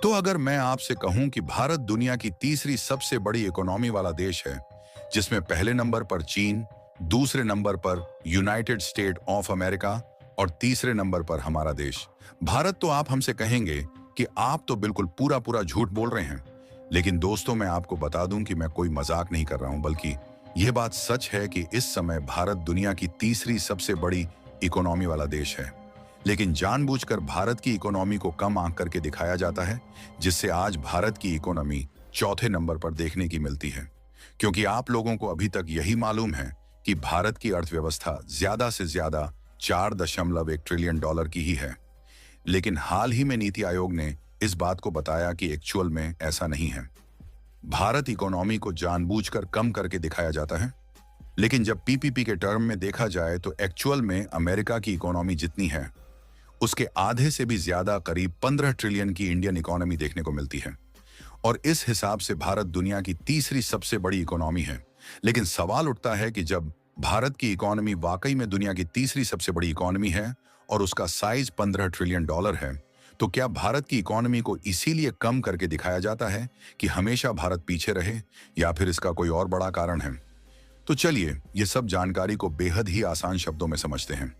तो अगर मैं आपसे कहूं कि भारत दुनिया की तीसरी सबसे बड़ी इकोनॉमी वाला देश है, जिसमें पहले नंबर पर चीन, दूसरे नंबर पर यूनाइटेड स्टेट ऑफ अमेरिका और तीसरे नंबर पर हमारा देश भारत, तो आप हमसे कहेंगे कि आप तो बिल्कुल पूरा पूरा झूठ बोल रहे हैं। लेकिन दोस्तों, मैं आपको बता दूं कि मैं कोई मजाक नहीं कर रहा हूं, बल्कि यह बात सच है कि इस समय भारत दुनिया की तीसरी सबसे बड़ी इकोनॉमी वाला देश है। लेकिन जानबूझकर भारत की इकोनॉमी को कम आंक करके दिखाया जाता है, जिससे आज भारत की इकोनॉमी चौथे नंबर पर देखने की मिलती है। क्योंकि आप लोगों को अभी तक यही मालूम है कि भारत की अर्थव्यवस्था ज्यादा से ज्यादा 4.1 ट्रिलियन डॉलर की ही है। लेकिन हाल ही में नीति आयोग ने इस बात को बताया कि एक्चुअल में ऐसा नहीं है। भारत इकोनॉमी को जानबूझकर कम करके दिखाया जाता है, लेकिन जब पीपीपी के टर्म में देखा जाए तो एक्चुअल में अमेरिका की इकोनॉमी जितनी है, उसके आधे से भी ज्यादा, करीब 15 ट्रिलियन की इंडियन इकोनॉमी देखने को मिलती है। और इस हिसाब से भारत दुनिया की तीसरी सबसे बड़ी इकोनॉमी है। लेकिन सवाल उठता है कि जब भारत की इकोनॉमी वाकई में दुनिया की तीसरी सबसे बड़ी इकोनॉमी है और उसका साइज 15 ट्रिलियन डॉलर है, तो क्या भारत की इकोनॉमी को इसीलिए कम करके दिखाया जाता है कि हमेशा भारत पीछे रहे, या फिर इसका कोई और बड़ा कारण है? तो चलिए ये सब जानकारी को बेहद ही आसान शब्दों में समझते हैं।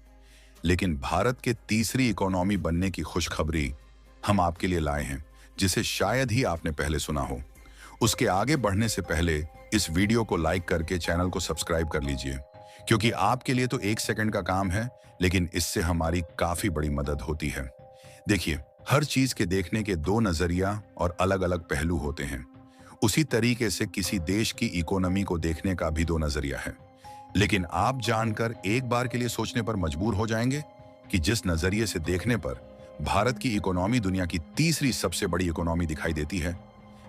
लेकिन भारत के तीसरी इकोनॉमी बनने की खुशखबरी हम आपके लिए लाए हैं, जिसे शायद ही आपने पहले सुना हो। उसके आगे बढ़ने से पहले इस वीडियो को लाइक करके चैनल को सब्सक्राइब कर लीजिए, क्योंकि आपके लिए तो 1 सेकंड का काम है, लेकिन इससे हमारी काफी बड़ी मदद होती है। देखिए, हर चीज के देखने के दो नजरिया और अलग अलग पहलू होते हैं। उसी तरीके से किसी देश की इकोनॉमी को देखने का भी दो नजरिया है। लेकिन आप जानकर एक बार के लिए सोचने पर मजबूर हो जाएंगे कि जिस नजरिए से देखने पर भारत की इकोनॉमी दुनिया की तीसरी सबसे बड़ी इकोनॉमी दिखाई देती है,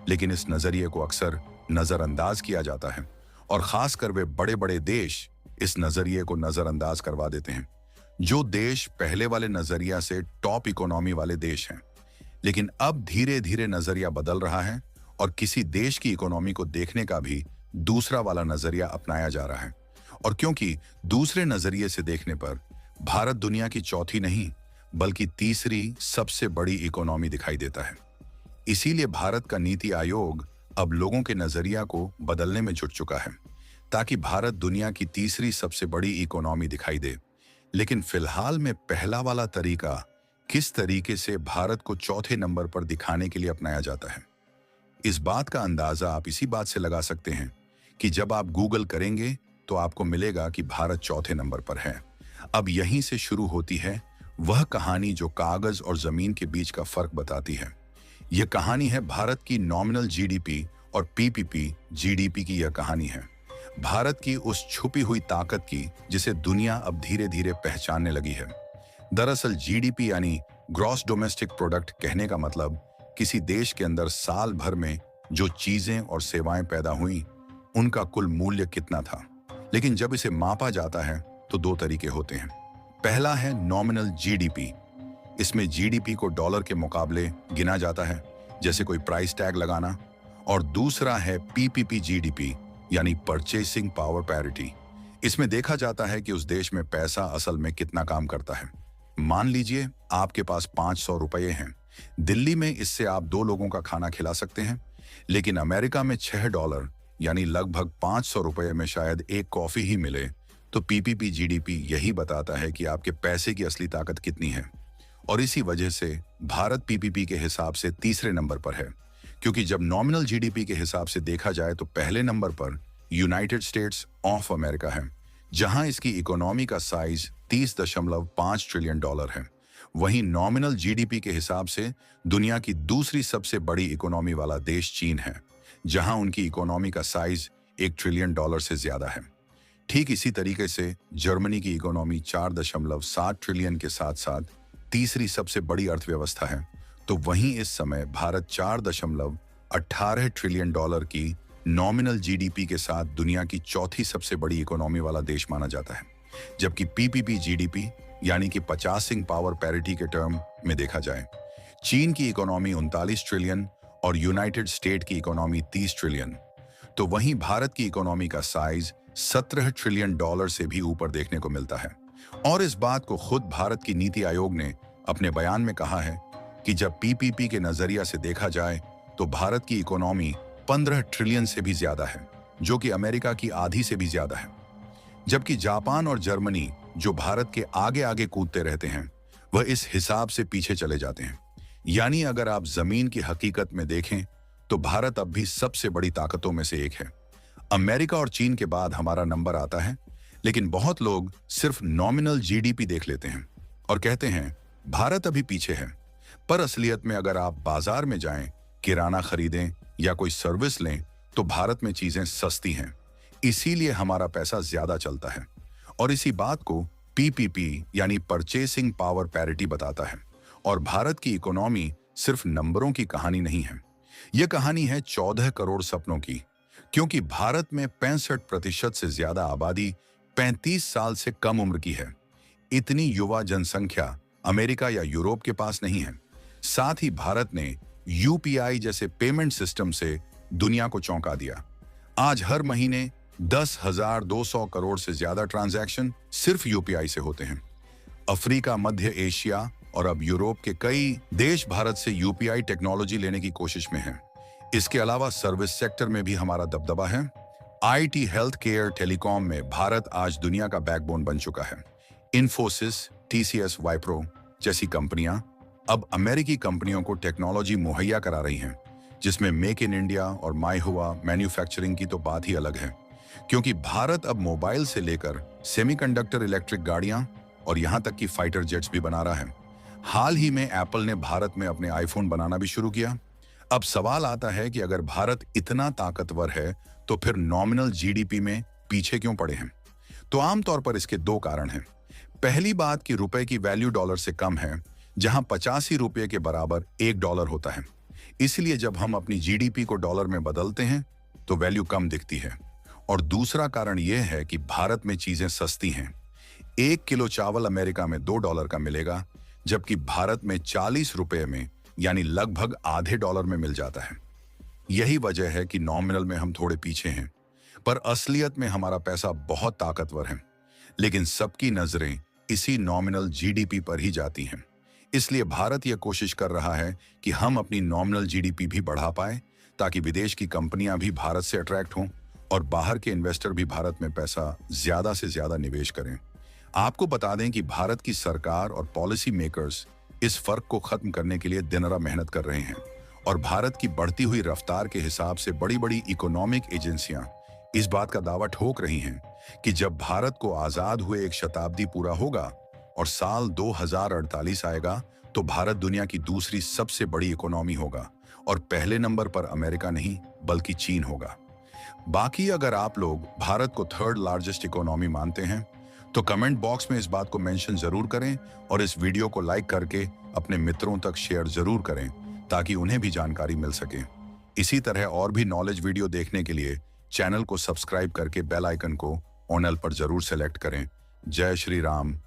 लेकिन इस नजरिए को अक्सर नजरअंदाज किया जाता है, और खासकर वे बड़े बड़े देश इस नजरिए को नजरअंदाज करवा देते हैं। जो देश पहले वाले नजरिया से टॉप इकोनॉमी वाले देश हैं। लेकिन अब धीरे धीरे नजरिया बदल रहा है और किसी देश की इकोनॉमी को देखने का भी दूसरा वाला नजरिया अपनाया जा रहा है। और क्योंकि दूसरे नजरिए से देखने पर भारत दुनिया की चौथी नहीं, बल्कि तीसरी सबसे बड़ी इकोनॉमी दिखाई देता है। इसीलिए भारत का नीति आयोग अब लोगों के नजरिया को बदलने में जुट चुका है, ताकि भारत दुनिया की तीसरी सबसे बड़ी इकोनॉमी दिखाई दे। लेकिन फिलहाल में पहला वाला तरीका किस तरीके से भारत को चौथे नंबर पर दिखाने के लिए अपनाया जाता है, इस बात का अंदाजा आप इसी बात से लगा सकते हैं कि जब आप गूगल करेंगे तो आपको मिलेगा कि भारत चौथे नंबर पर है। अब यहीं से शुरू होती है वह कहानी जो कागज और जमीन के बीच का फर्क बताती है। यह कहानी है भारत की नॉमिनल जीडीपी और पीपीपी जीडीपी की। यह कहानी है भारत की उस छुपी हुई ताकत की, जिसे दुनिया अब धीरे धीरे पहचानने लगी है। दरअसल जीडीपी यानी ग्रॉस डोमेस्टिक प्रोडक्ट कहने का मतलब किसी देश के अंदर साल भर में जो चीजें और सेवाएं पैदा हुई, उनका कुल मूल्य कितना था। लेकिन जब इसे मापा जाता है तो दो तरीके होते हैं। पहला है नॉमिनल जीडीपी। इसमें जीडीपी को डॉलर के मुकाबले गिना जाता है, जैसे कोई प्राइस टैग लगाना। और दूसरा है पीपीपी जीडीपी, यानी परचेसिंग पावर पैरिटी। इसमें देखा जाता है कि उस देश में पैसा असल में कितना काम करता है। मान लीजिए आपके पास 500 रुपये हैं। दिल्ली में इससे आप 2 लोगों का खाना खिला सकते हैं, लेकिन अमेरिका में $6 यानी लगभग 500 रुपये में शायद एक कॉफी ही मिले। तो पीपीपी जीडीपी यही बताता है कि आपके पैसे की असली ताकत कितनी है। और इसी वजह से भारत पीपीपी के हिसाब से तीसरे नंबर पर है, क्योंकि जब नॉमिनल जीडीपी के हिसाब से देखा जाए तो पहले नंबर पर यूनाइटेड स्टेट्स ऑफ अमेरिका है, जहां इसकी इकोनॉमी का साइज 30.5 ट्रिलियन डॉलर है। वहीं नॉमिनल जीडीपी के हिसाब से दुनिया की दूसरी सबसे बड़ी इकोनॉमी वाला देश चीन है, जहां उनकी इकोनॉमी का साइज 1 ट्रिलियन डॉलर से ज्यादा है। ठीक इसी तरीके से जर्मनी की इकोनॉमी 4.7 ट्रिलियन के साथ साथ तीसरी सबसे बड़ी अर्थव्यवस्था है। तो वहीं इस समय भारत 4.18 ट्रिलियन डॉलर की नॉमिनल जीडीपी के साथ दुनिया की चौथी सबसे बड़ी इकोनॉमी वाला देश माना जाता है। जबकि पीपीपी जीडीपी यानी कि परचेसिंग पावर पैरिटी के टर्म में देखा जाए, चीन की इकोनॉमी 39 ट्रिलियन और यूनाइटेड स्टेट की इकोनॉमी 30 ट्रिलियन। तो वहीं भारत की इकोनॉमी का साइज 17 ट्रिलियन डॉलर से भी ऊपर देखने को मिलता है। और इस बात को खुद भारत की नीति आयोग ने अपने बयान में कहा है कि जब पीपीपी के नजरिया से देखा जाए तो भारत की इकोनॉमी 15 ट्रिलियन से भी ज्यादा है, जो कि अमेरिका की आधी से भी ज्यादा है। जबकि जापान और जर्मनी, जो भारत के आगे आगे कूदते रहते हैं, वह इस हिसाब से पीछे चले जाते हैं। यानी अगर आप जमीन की हकीकत में देखें तो भारत अब भी सबसे बड़ी ताकतों में से एक है। अमेरिका और चीन के बाद हमारा नंबर आता है, लेकिन बहुत लोग सिर्फ नॉमिनल जीडीपी देख लेते हैं और कहते हैं भारत अभी पीछे है। पर असलियत में अगर आप बाजार में जाएं, किराना खरीदें या कोई सर्विस लें तो भारत में चीजें सस्ती हैं। इसीलिए हमारा पैसा ज्यादा चलता है। और इसी बात को पीपीपी यानी परचेसिंग पावर पैरिटी बताता है। और भारत की इकोनॉमी सिर्फ नंबरों की कहानी नहीं है, यह कहानी है 14 करोड़ सपनों की। क्योंकि भारत में 65% से ज्यादा आबादी 35 साल से कम उम्र की है। इतनी युवा जनसंख्या अमेरिका या यूरोप के पास नहीं है। साथ ही भारत ने यूपीआई जैसे पेमेंट सिस्टम से दुनिया को चौंका दिया। आज हर महीने 10,200 करोड़ से ज्यादा ट्रांजैक्शन सिर्फ यूपीआई से होते हैं। अफ्रीका, मध्य एशिया और अब यूरोप के कई देश भारत से यूपीआई टेक्नोलॉजी लेने की कोशिश में हैं। इसके अलावा सर्विस सेक्टर में भी हमारा दबदबा है। आईटी, हेल्थ केयर, टेलीकॉम में भारत आज दुनिया का बैकबोन बन चुका है। इन्फोसिस, टीसीएस, वाइप्रो जैसी कंपनियां अब अमेरिकी कंपनियों को टेक्नोलॉजी मुहैया करा रही हैं, जिसमें मेक इन इंडिया और माई हुआ मैन्युफैक्चरिंग की तो बात ही अलग है। क्योंकि भारत अब मोबाइल से लेकर सेमीकंडक्टर, इलेक्ट्रिक गाड़ियां और यहां तक कि फाइटर जेट्स भी बना रहा है। हाल ही में एप्पल ने भारत में अपने आईफोन बनाना भी शुरू किया। अब सवाल आता है कि अगर भारत इतना ताकतवर है तो फिर नॉमिनल जीडीपी में पीछे क्यों पड़े हैं? तो आमतौर पर इसके दो कारण हैं। पहली बात कि रुपए की वैल्यू डॉलर से कम है, जहां 85 रुपये के बराबर $1 होता है। इसलिए जब हम अपनी जीडीपी को डॉलर में बदलते हैं तो वैल्यू कम दिखती है। और दूसरा कारण यह है कि भारत में चीजें सस्ती हैं। 1 किलो चावल अमेरिका में $2 का मिलेगा, जबकि भारत में 40 रुपये में, यानी लगभग आधे डॉलर में मिल जाता है। यही वजह है कि नॉमिनल में हम थोड़े पीछे हैं, पर असलियत में हमारा पैसा बहुत ताकतवर है। लेकिन सबकी नजरें इसी नॉमिनल जीडीपी पर ही जाती हैं। इसलिए भारत यह कोशिश कर रहा है कि हम अपनी नॉमिनल जीडीपी भी बढ़ा पाए, ताकि विदेश की कंपनियां भी भारत से अट्रैक्ट हों और बाहर के इन्वेस्टर भी भारत में पैसा ज्यादा से ज्यादा निवेश करें। आपको बता दें कि भारत की सरकार और पॉलिसी मेकर्स इस फर्क को खत्म करने के लिए दिन रात मेहनत कर रहे हैं। और भारत की बढ़ती हुई रफ्तार के हिसाब से बड़ी बड़ी इकोनॉमिक एजेंसियां इस बात का दावा ठोक रही हैं कि जब भारत को आजाद हुए 1 शताब्दी पूरा होगा और साल 2048 आएगा तो भारत दुनिया की दूसरी सबसे बड़ी इकोनॉमी होगा और पहले नंबर पर अमेरिका नहीं बल्कि चीन होगा। बाकी अगर आप लोग भारत को 3rd लार्जेस्ट इकोनॉमी मानते हैं तो कमेंट बॉक्स में इस बात को मेंशन जरूर करें और इस वीडियो को लाइक करके अपने मित्रों तक शेयर जरूर करें, ताकि उन्हें भी जानकारी मिल सके। इसी तरह और भी नॉलेज वीडियो देखने के लिए चैनल को सब्सक्राइब करके बेल आइकन को ऑल पर जरूर सेलेक्ट करें। जय श्री राम,